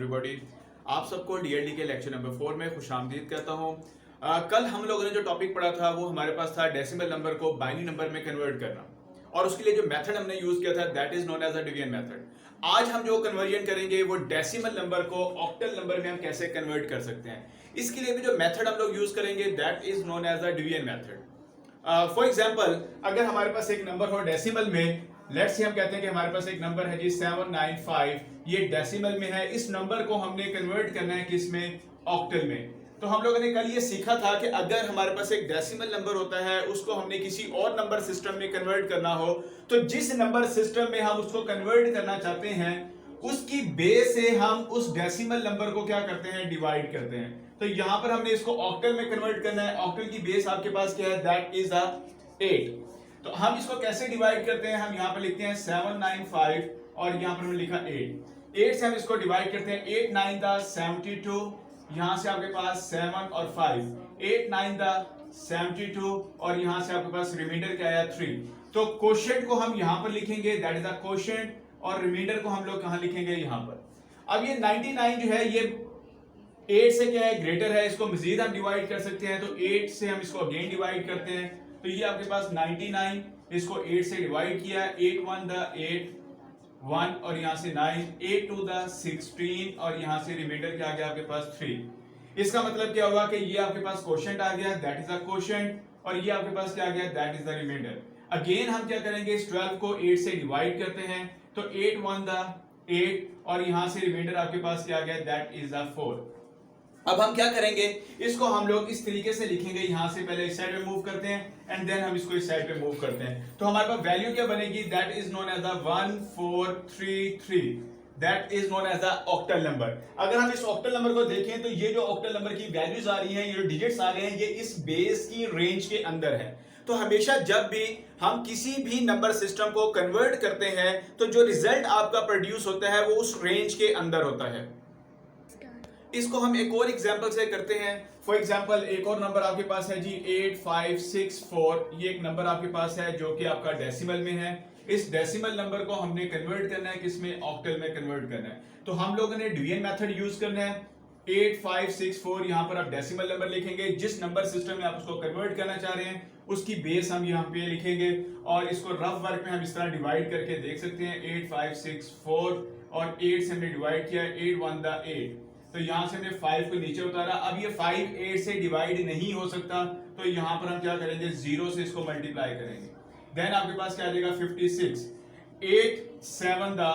Everybody. आप सबको DLD के लेक्चर नंबर 4 में खुशामदीद कहता हूँ। कल हम लोगों ने जो टॉपिक पढ़ा था वो हमारे पास था डेसिमल नंबर को बाइनरी नंबर में कन्वर्ट करना, और उसके लिए जो मेथड हमने यूज किया था that is known as a division method. आज हम जो कन्वर्जन करेंगे वो डेसिमल नंबर को ऑक्टल नंबर में हम कैसे कन्वर्ट कर सकते हैं। इसके लिए भी जो मेथड हम लोग यूज करेंगे that is known as a division method. For example, अगर हमारे पास एक नंबर हो डेसिमल में, लेट्स से हम कहते हैं कि हमारे पास एक नंबर है जी 795, ये डेसिमल में है। इस नंबर को हमने कन्वर्ट करना है किस में, ऑक्टल में। तो हम लोगों ने कल ये सीखा था कि अगर हमारे पास एक डेसिमल नंबर होता है उसको हमने किसी और नंबर सिस्टम में कन्वर्ट करना हो, तो जिस नंबर सिस्टम में हम उसको कन्वर्ट करना चाहते हैं उसकी बेस से हम उस डेसिमल नंबर को क्या करते हैं, डिवाइड करते हैं। तो यहां पर हमने इसको ऑक्टल में कन्वर्ट करना है। ऑक्टल की बेस आपके पास क्या है, दैट इज अ 8। तो हम इसको कैसे डिवाइड करते हैं, हम यहाँ पर लिखते हैं 795 और यहाँ पर हमने लिखा 8 से हम इसको डिवाइड करते हैं। 8 9 दा 72, यहाँ से आपके पास 7 और 5, 8 9 दा 72 और यहाँ से आपके पास रिमाइंडर क्या आया 3। तो क्वोशिएंट को हम यहाँ पर लिखेंगे, दैट इज द क्वोशिएंट, और रिमाइंडर को हम लोग कहाँ लिखेंगे, यहाँ पर। अब ये 99 जो है ये 8 से क्या है, ग्रेटर है। इसको मजीद हम डिवाइड कर सकते हैं, तो 8 से हम इसको अगेन डिवाइड करते हैं। तो ये आपके पास 99, इसको 8 से डिवाइड किया, 8 1 द 8 1 और यहाँ से 9, 8 2 द 16 और यहाँ से रिमाइंडर क्या आ गया आपके पास 3। इसका मतलब क्या हुआ कि ये आपके पास क्वोशिएंट आ गया, दैट इज अ क्वोशिएंट, और ये आपके पास क्या आ गया, that is the remainder. Again हम क्या करेंगे, इस 12 को 8 से डिवाइड करते हैं, तो 8 1 द 8 और यहाँ से रिमाइंडर आपके पास क्या आ गया, दैट इज द 4। अब हम क्या करेंगे, इसको हम लोग इस तरीके से लिखेंगे, यहां से पहले इस साइड पे मूव करते हैं एंड देन हम इसको इस साइड पे मूव करते हैं। तो हमारे पास वैल्यू क्या बनेगी, that is known as the 1433, that is known as the octal number. अगर हम इस ऑक्टल नंबर को देखें तो ये जो ऑक्टल नंबर की वैल्यूज आ रही हैं, ये जो डिजिट्स आ रहे हैं, ये इस बेस की रेंज के अंदर है। तो हमेशा जब भी हम किसी भी नंबर सिस्टम को कन्वर्ट करते हैं तो जो रिजल्ट आपका प्रोड्यूस होता है वो उस रेंज के अंदर होता है। इसको हम एक और एग्जांपल से करते हैं। फॉर एग्जांपल, एक और नंबर आपके पास है जी 8564, ये एक नंबर आपके पास है जो कि आपका डेसिमल में है। इस डेसिमल नंबर को हमने कन्वर्ट करना है किसमें, ऑक्टल में कन्वर्ट करना है। तो हम लोगों ने डिवीजन मेथड यूज करना है। 8564 यहाँ पर आप डेसिमल नंबर लिखेंगे, जिस नंबर सिस्टम में आप उसको कन्वर्ट करना चाह रहे हैं उसकी बेस हम यहाँ पे लिखेंगे, और इसको रफ वर्क में हम इस तरह डिवाइड करके देख सकते हैं। 8564 और 8 से हमने डिवाइड किया, 8 1 द 8, तो यहां से हमने 5 को नीचे उतारा। अब ये 5 8 से डिवाइड नहीं हो सकता, तो यहां पर हम क्या करेंगे, 0 से इसको मल्टीप्लाई करेंगे। देन आपके पास क्या आ जाएगा 56, 8 7 द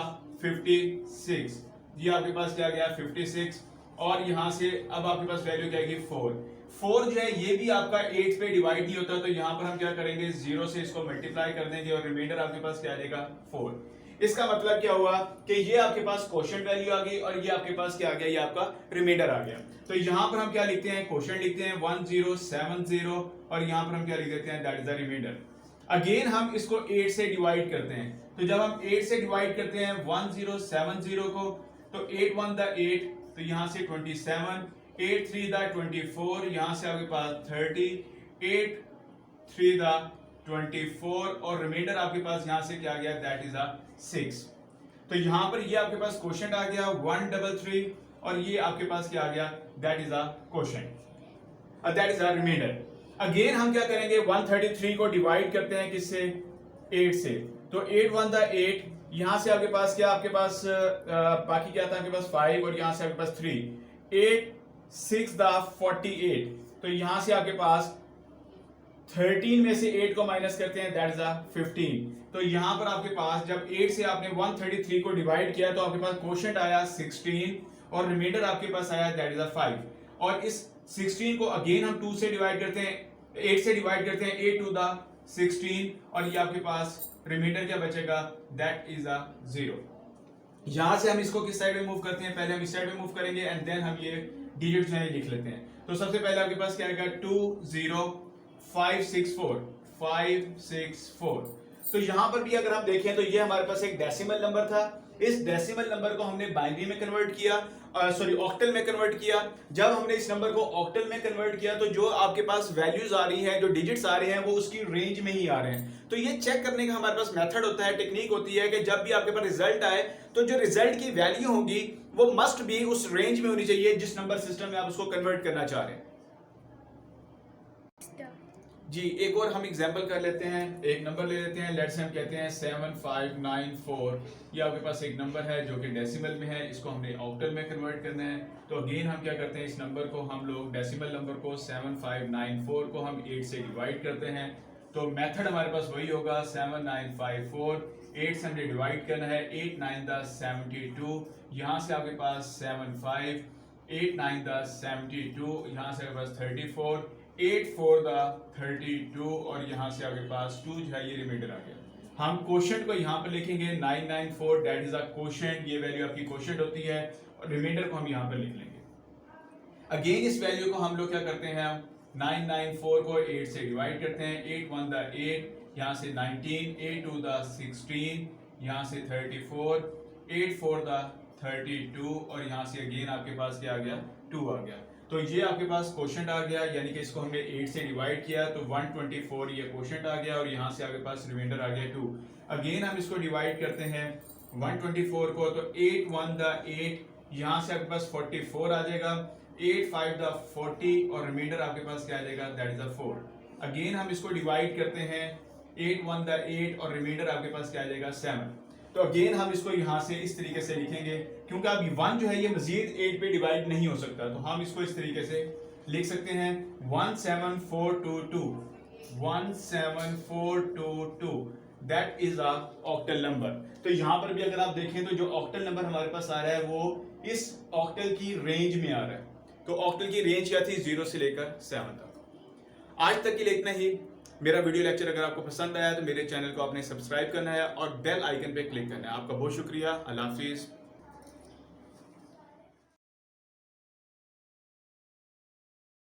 56, ये आपके पास क्या गया 56, और यहां से अब आपके पास वैल्यू क्या आएगी 4 जो है ये भी आपका 8 पे डिवाइड नहीं होता, तो यहां पर हम क्या करेंगे, 0 से इसको मल्टीप्लाई कर देंगे और रिमाइंडर आपके पास क्या आ जाएगा 4। इसका मतलब क्या हुआ कि ये आपके पास क्वोशिएंट वैल्यू आ गई और ये आपके पास क्या आ गया, ये आपका रिमाइंडर आ गया। तो यहां पर हम क्या लिखते हैं, क्वोशिएंट लिखते हैं 1070 और यहां पर हम क्या लिख देते हैं, that is the remainder. Again हम इसको 8 से डिवाइड करते हैं, तो जब हम 8 से डिवाइड करते हैं 1070 को, तो 8 1 द 8, तो यहां से 27, 8 3 द 24, यहां से आपके पास 30, 8 3 द 24 और रिमाइंडर आपके पास यहां से क्या आ गया, दैट इज अ 6। तो यहां पर ये आपके पास क्वोशिएंट आ गया 133 और ये आपके पास क्या आ गया, that is a quotient, that is a remainder. Again हम क्या करेंगे, 133 को डिवाइड करते हैं किससे, 8 से, तो 8 1 द 8, यहां से आपके पास क्या, आपके पास बाकी क्या था, आपके पास 5 और यहां से आपके पास 3, 8 6 द 48, तो यहां से आपके पास 13 में से 8 को माइनस करते हैं, दैट इज अ 15। तो यहां पर आपके पास जब 8 से आपने 133 को डिवाइड किया तो आपके पास क्वोशिएंट आया 16 और रिमाइंडर आपके पास आया, दैट इज अ 5। और इस 16 को अगेन हम 2 से डिवाइड करते हैं, 8 से डिवाइड करते हैं, 8 2 द 16 और ये आपके पास रिमाइंडर क्या बचेगा, दैट इज अ 0। यहां से हम इसको किस साइड में मूव करते हैं, पहले हम इस साइड में मूव करेंगे एंड देन हम ये डिजिट्स हैं लिख लेते हैं। तो सबसे पहले आपके पास क्या आएगा 20 564 564, तो यहां पर भी अगर हम देखें तो ये हमारे पास एक डेसिमल नंबर था, इस डेसिमल नंबर को हमने बाइनरी में कन्वर्ट किया, सॉरी ऑक्टल में कन्वर्ट किया। जब हमने इस नंबर को ऑक्टल में कन्वर्ट किया तो जो आपके पास वैल्यूज आ रही हैं, जो डिजिट्स आ रहे हैं, वो उसकी रेंज में ही आ रहे हैं। तो ये चेक करने का हमारे पास मेथड होता है, टेक्निक होती है कि जब भी आपके पास रिजल्ट आए तो जो रिजल्ट की वैल्यू होगी वो मस्ट भी उस रेंज में होनी चाहिए जिस नंबर सिस्टम में आप उसको कन्वर्ट करना चाह रहे हैं। जी एक और हम एग्जांपल कर लेते हैं, एक नंबर ले लेते हैं, लेट्स हम कहते हैं 7594। ये आपके पास एक नंबर है जो कि डेसिमल में है, इसको हमने ऑक्टल में कन्वर्ट करना है। तो अगेन हम क्या करते हैं, इस नंबर को हम लोग डेसिमल नंबर को 7594 को हम 8 से डिवाइड करते हैं। तो मेथड हमारे पास वही होगा 7954, 8 से हमने डिवाइड करना है, 8 9 10 72, यहाँ से आपके पास 75, 8 9 10 72, यहाँ से आपके पास 34, 8 4 32 और यहाँ से आपके पास 2 जो है ये रिमाइंडर आ गया। हम क्वोशंट को यहाँ पर लिखेंगे 994, दैट इज अ क्वोशंट, ये वैल्यू आपकी क्वोशंट होती है, और रिमाइंडर को हम यहाँ पर लिख लेंगे। अगेन इस वैल्यू को हम लोग क्या करते हैं, 994 को 8 से डिवाइड करते हैं, 8 1 8, यहाँ से 19, 8 2 16, यहाँ से 34, 8 4 32 और यहाँ से अगेन आपके पास क्या आ गया, 2 आ गया। तो ये आपके पास क्वोशंट आ गया, यानी कि इसको हमने 8 से डिवाइड किया तो 124 ये क्वोशंट आ गया, और यहाँ से आपके पास रिमाइंडर आ गया 2। अगेन हम इसको डिवाइड करते हैं 124 को, तो 8 1 8, यहाँ से आपके पास 44 आ जाएगा, 8 5 40 और रिमाइंडर आपके पास क्या आ जाएगा, दैट इज 4। अगेन हम इसको डिवाइड करते हैं 8 1 8 और रिमाइंडर आपके पास क्या आ जाएगा, 7। तो अगेन हम इसको यहाँ से इस तरीके से लिखेंगे, क्योंकि अभी 1 जो है ये मजीद 8 पे डिवाइड नहीं हो सकता, तो हम इसको इस तरीके से लिख सकते हैं 17422, 17422, that is a octal number. तो यहाँ पर भी अगर आप देखें तो जो ऑक्टल नंबर हमारे पास आ रहा है वो इस ऑक्टल की रेंज में आ रहा है। तो ऑक्टल की रेंज क्या थी, 0 से लेकर 7 तक। आज तक के लिए इतना ही। मेरा वीडियो लेक्चर अगर आपको पसंद आया तो मेरे चैनल को आपने सब्सक्राइब करना है और बेल आइकन पे क्लिक करना है। आपका बहुत शुक्रिया। अल्लाह हाफिज।